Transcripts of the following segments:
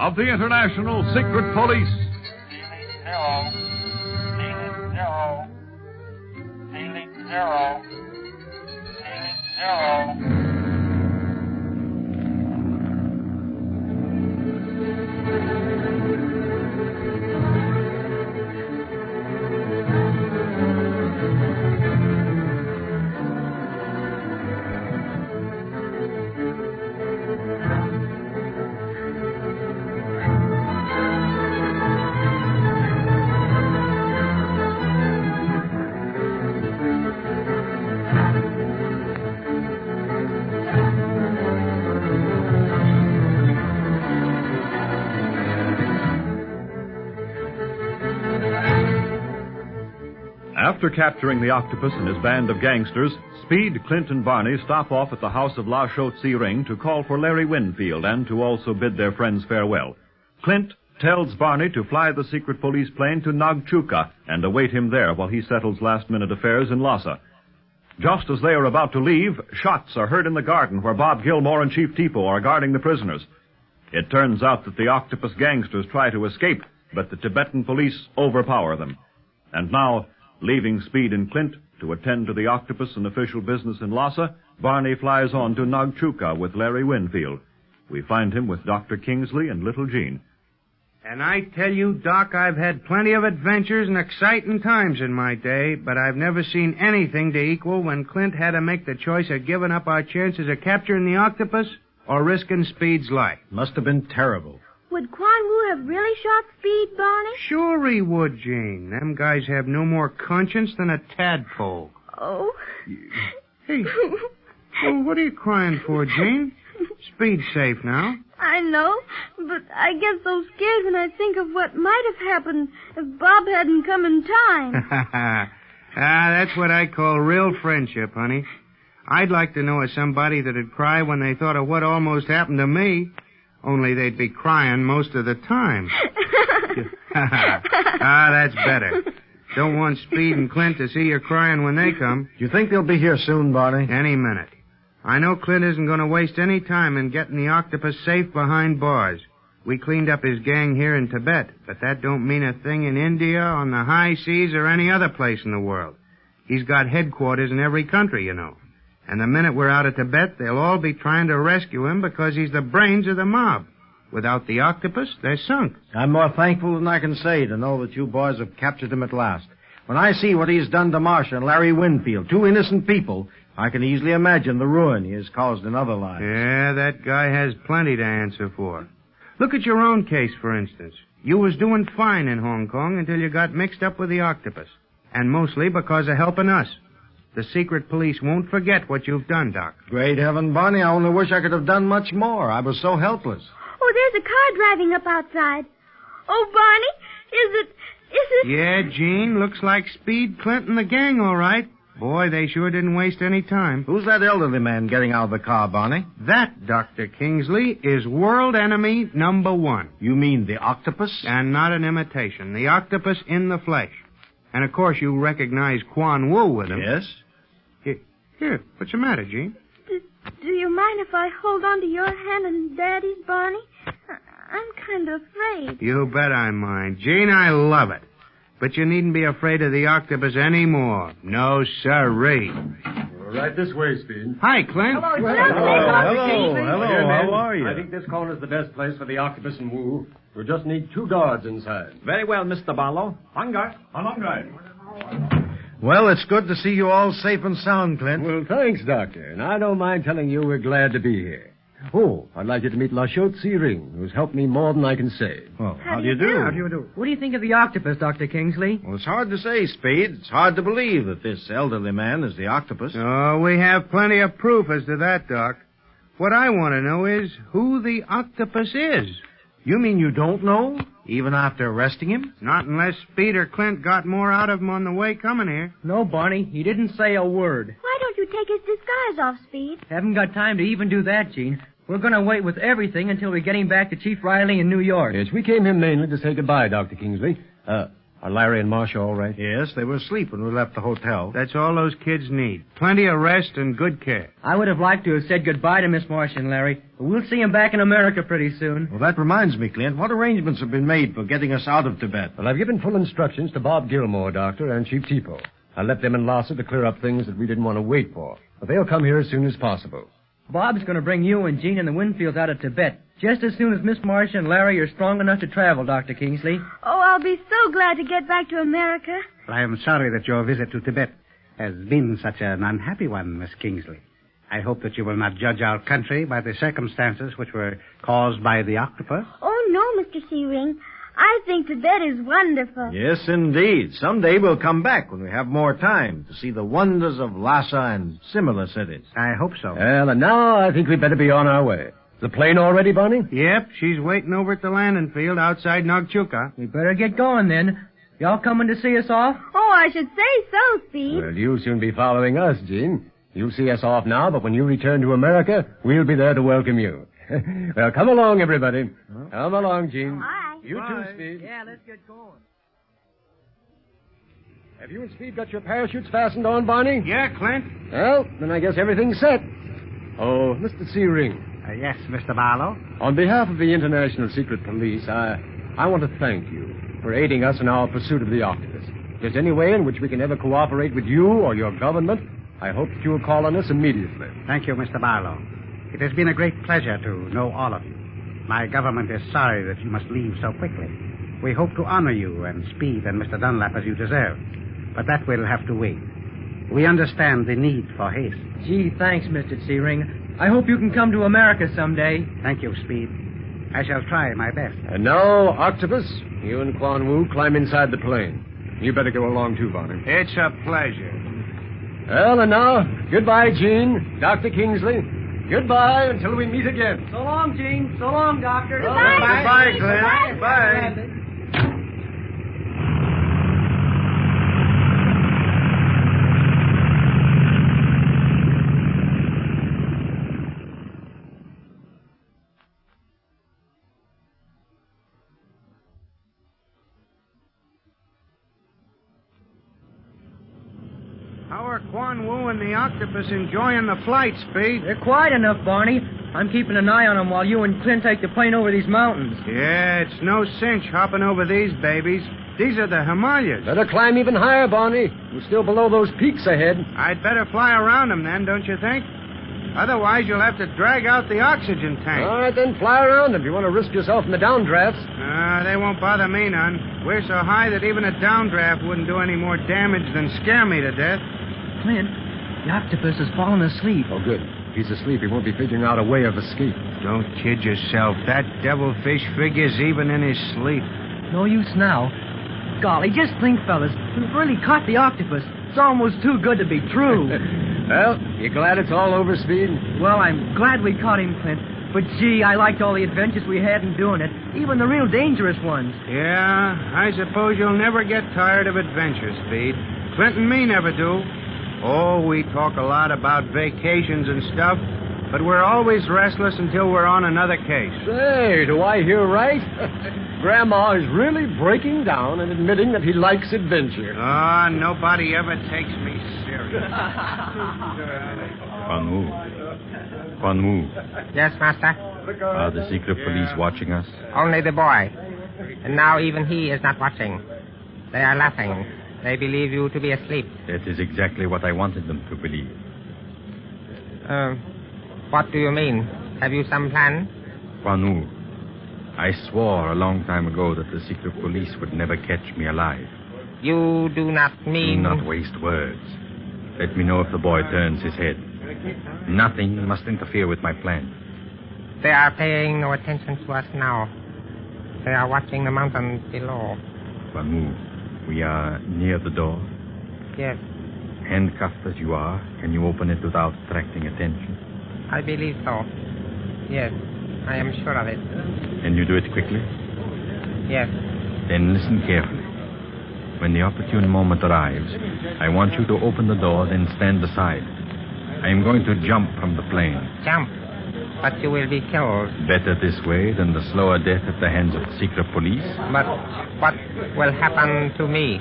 of the International Secret Police. Zero. Ceiling zero. Ceiling zero. After capturing the Octopus and his band of gangsters, Speed, Clint, and Barney stop off at the house of La Chaux-Tzy Ring to call for Larry Winfield and to also bid their friends farewell. Clint tells Barney to fly the secret police plane to Nagchuka and await him there while he settles last-minute affairs in Lhasa. Just as they are about to leave, shots are heard in the garden where Bob Gilmore and Chief Tipo are guarding the prisoners. It turns out that the Octopus gangsters try to escape, but the Tibetan police overpower them. And now, leaving Speed and Clint to attend to the Octopus and official business in Lhasa, Barney flies on to Nagchuka with Larry Winfield. We find him with Dr. Kingsley and Little Jean. And I tell you, Doc, I've had plenty of adventures and exciting times in my day, but I've never seen anything to equal when Clint had to make the choice of giving up our chances of capturing the Octopus or risking Speed's life. Must have been terrible. Would Quan Wu have really shot Speed, Barney? Sure he would, Jean. Them guys have no more conscience than a tadpole. Oh. Hey, well, what are you crying for, Jean? Speed's safe now. I know, but I get so scared when I think of what might have happened if Bob hadn't come in time. That's what I call real friendship, honey. I'd like to know of somebody that'd cry when they thought of what almost happened to me. Only they'd be crying most of the time. That's better. Don't want Speed and Clint to see you crying when they come. Do you think they'll be here soon, Barney? Any minute. I know Clint isn't going to waste any time in getting the Octopus safe behind bars. We cleaned up his gang here in Tibet, but that don't mean a thing in India, on the high seas, or any other place in the world. He's got headquarters in every country, you know. And the minute we're out of Tibet, they'll all be trying to rescue him because he's the brains of the mob. Without the Octopus, they're sunk. I'm more thankful than I can say to know that you boys have captured him at last. When I see what he's done to Marcia and Larry Winfield, two innocent people, I can easily imagine the ruin he has caused in other lives. Yeah, that guy has plenty to answer for. Look at your own case, for instance. You was doing fine in Hong Kong until you got mixed up with the Octopus. And mostly because of helping us. The secret police won't forget what you've done, Doc. Great heaven, Barney, I only wish I could have done much more. I was so helpless. Oh, there's a car driving up outside. Oh, Barney, is it... Yeah, Jean, looks like Speed, Clint, and the gang, all right. Boy, they sure didn't waste any time. Who's that elderly man getting out of the car, Barney? That, Dr. Kingsley, is world enemy number 1. You mean the Octopus? And not an imitation. The Octopus in the flesh. And, of course, you recognize Quan Wu with him. Yes. Here, what's the matter, Jean? Do you mind if I hold on to your hand and Daddy's, Barney? I'm kind of afraid. You bet I mind. Jean, I love it. But you needn't be afraid of the Octopus anymore. No, sirree. Right this way, Speed. Hi, Clint. Hello, Hello. Again, How are you? I think this corner's the best place for the Octopus and Wu. We'll just need 2 guards inside. Very well, Mr. Barlow. Well, it's good to see you all safe and sound, Clint. Well, thanks, Doctor. And I don't mind telling you we're glad to be here. Oh, I'd like you to meet La Chaux-Tzy Ring, who's helped me more than I can say. Well, how do you do? How do you do? What do you think of the Octopus, Dr. Kingsley? Well, it's hard to say, Speed. It's hard to believe that this elderly man is the Octopus. Oh, we have plenty of proof as to that, Doc. What I want to know is who the Octopus is. You mean you don't know? Even after arresting him? Not unless Speed or Clint got more out of him on the way coming here. No, Barney. He didn't say a word. Why don't you take his disguise off, Speed? Haven't got time to even do that, Gene. We're going to wait with everything until we get him back to Chief Riley in New York. Yes, we came here mainly to say goodbye, Dr. Kingsley. Are Larry and Marcia all right? Yes, they were asleep when we left the hotel. That's all those kids need. Plenty of rest and good care. I would have liked to have said goodbye to Miss Marcia and Larry, but we'll see 'em back in America pretty soon. Well, that reminds me, Clint. What arrangements have been made for getting us out of Tibet? Well, I've given full instructions to Bob Gilmore, Doctor, and Chief Tipo. I left them and Lasser to clear up things that we didn't want to wait for. But they'll come here as soon as possible. Bob's going to bring you and Jean and the Winfields out of Tibet just as soon as Miss Marcia and Larry are strong enough to travel, Dr. Kingsley. Oh, I'll be so glad to get back to America. I am sorry that your visit to Tibet has been such an unhappy one, Miss Kingsley. I hope that you will not judge our country by the circumstances which were caused by the octopus. Oh, no, Mr. Searing. I think Tibet is wonderful. Yes, indeed. Someday we'll come back when we have more time to see the wonders of Lhasa and similar cities. I hope so. Well, and now I think we'd better be on our way. Is the plane all ready, Bonnie? Yep, she's waiting over at the landing field outside Nagchuka. We better get going then. Y'all coming to see us off? Oh, I should say so, Speed. Well, you'll soon be following us, Jean. You'll see us off now, but when you return to America, we'll be there to welcome you. Well, come along, everybody. Come along, Jean. Bye. You too, Speed. Yeah, let's get going. Have you and Speed got your parachutes fastened on, Barney? Yeah, Clint. Well, then I guess everything's set. Oh, Mr. Searing. Yes, Mr. Barlow. On behalf of the International Secret Police, I want to thank you for aiding us in our pursuit of the octopus. If there's any way in which we can ever cooperate with you or your government, I hope that you will call on us immediately. Thank you, Mr. Barlow. It has been a great pleasure to know all of you. My government is sorry that you must leave so quickly. We hope to honor you and Speed and Mr. Dunlap as you deserve. But that will have to wait. We understand the need for haste. Gee, thanks, Mr. Searing. I hope you can come to America someday. Thank you, Speed. I shall try my best. And now, Octopus, you and Quan Wu climb inside the plane. You better go along too, Barney. It's a pleasure. Well, and now, goodbye, Jean, Dr. Kingsley. Goodbye until we meet again. So long, Jean. So long, Doctor. Goodbye. Goodbye, Speed. Clint. Goodbye. Bye. How are Quan Wu and the octopus enjoying the flight, Speed? They're quiet enough, Barney. I'm keeping an eye on them while you and Clint take the plane over these mountains. Yeah, it's no cinch hopping over these babies. These are the Himalayas. Better climb even higher, Barney. We're still below those peaks ahead. I'd better fly around them then, don't you think? Otherwise, you'll have to drag out the oxygen tank. All right, then fly around them if you want to risk yourself in the downdrafts. They won't bother me none. We're so high that even a downdraft wouldn't do any more damage than scare me to death. Clint, the octopus has fallen asleep. Oh, good. If he's asleep, he won't be figuring out a way of escape. Don't kid yourself. That devilfish figures even in his sleep. No use now. Golly, just think, fellas. We've really caught the octopus. It's almost too good to be true. Well, you glad it's all over, Speed? Well, I'm glad we caught him, Clint. But, gee, I liked all the adventures we had in doing it, even the real dangerous ones. Yeah, I suppose you'll never get tired of adventure, Speed. Clint and me never do. Oh, we talk a lot about vacations and stuff, but we're always restless until we're on another case. Say, do I hear right? Grandma is really breaking down and admitting that he likes adventure. Ah, nobody ever takes me serious. Quan Wu, Yes, Master. are the secret police watching us? Only the boy. And now even he is not watching. They are laughing. They believe you to be asleep. That is exactly what I wanted them to believe. What do you mean? Have you some plan? Quan Wu, I swore a long time ago that the secret police would never catch me alive. You do not mean... Do not waste words. Let me know if the boy turns his head. Nothing must interfere with my plan. They are paying no attention to us now. They are watching the mountains below. Quan Wu, we are near the door. Yes, Handcuffed as you are, can you open it without attracting attention? I believe so. Yes, I am sure of it. Can you do it quickly? Yes. Then listen carefully. When the opportune moment arrives, I want you to open the door, then stand aside. I am going to jump from the plane. Jump. But you will be killed. Better this way than the slower death at the hands of secret police. But what will happen to me?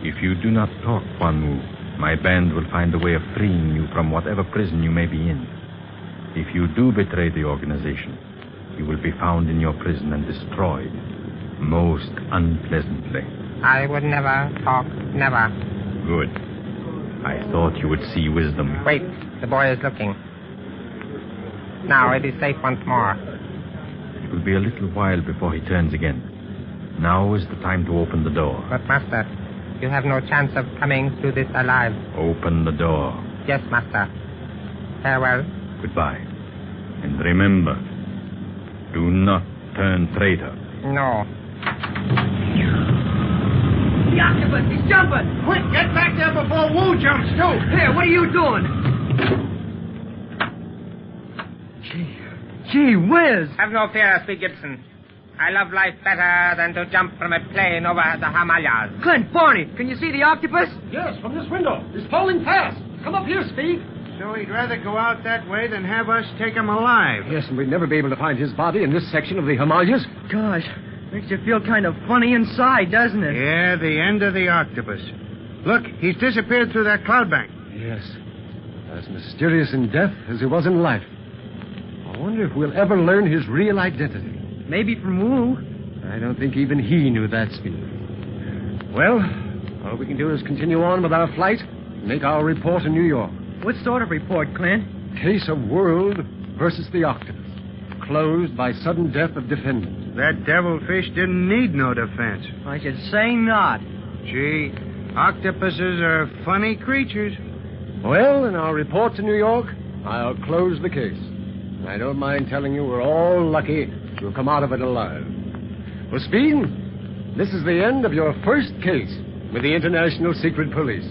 If you do not talk, Huanwu, my band will find a way of freeing you from whatever prison you may be in. If you do betray the organization, you will be found in your prison and destroyed. Most unpleasantly. I would never talk, never. Good. I thought you would see wisdom. Wait, the boy is looking. Now it is safe once more. It will be a little while before he turns again. Now is the time to open the door. But, Master, you have no chance of coming through this alive. Open the door. Yes, Master. Farewell. Goodbye. And remember, do not turn traitor. No. The octopus, he's jumping! Quick, get back there before Wu jumps, too! Here, what are you doing? Gee whiz! Have no fear, Speed Gibson. I love life better than to jump from a plane over the Himalayas. Clint, Barney, can you see the octopus? Yes, from this window. He's falling fast. Come up here, Speed. So he'd rather go out that way than have us take him alive. Yes, and we'd never be able to find his body in this section of the Himalayas. Gosh, makes you feel kind of funny inside, doesn't it? Yeah, the end of the octopus. Look, he's disappeared through that cloud bank. Yes. As mysterious in death as he was in life. I wonder if we'll ever learn his real identity. Maybe from Wu. I don't think even he knew that, Speed. Well, all we can do is continue on with our flight and make our report in New York. What sort of report, Clint? Case of World versus the Octopus. Closed by sudden death of defendant. That devilfish didn't need no defense. I should say not. Gee, octopuses are funny creatures. Well, in our report to New York, I'll close the case. I don't mind telling you we're all lucky to have come out of it alive. Well, Speed, this is the end of your first case with the International Secret Police.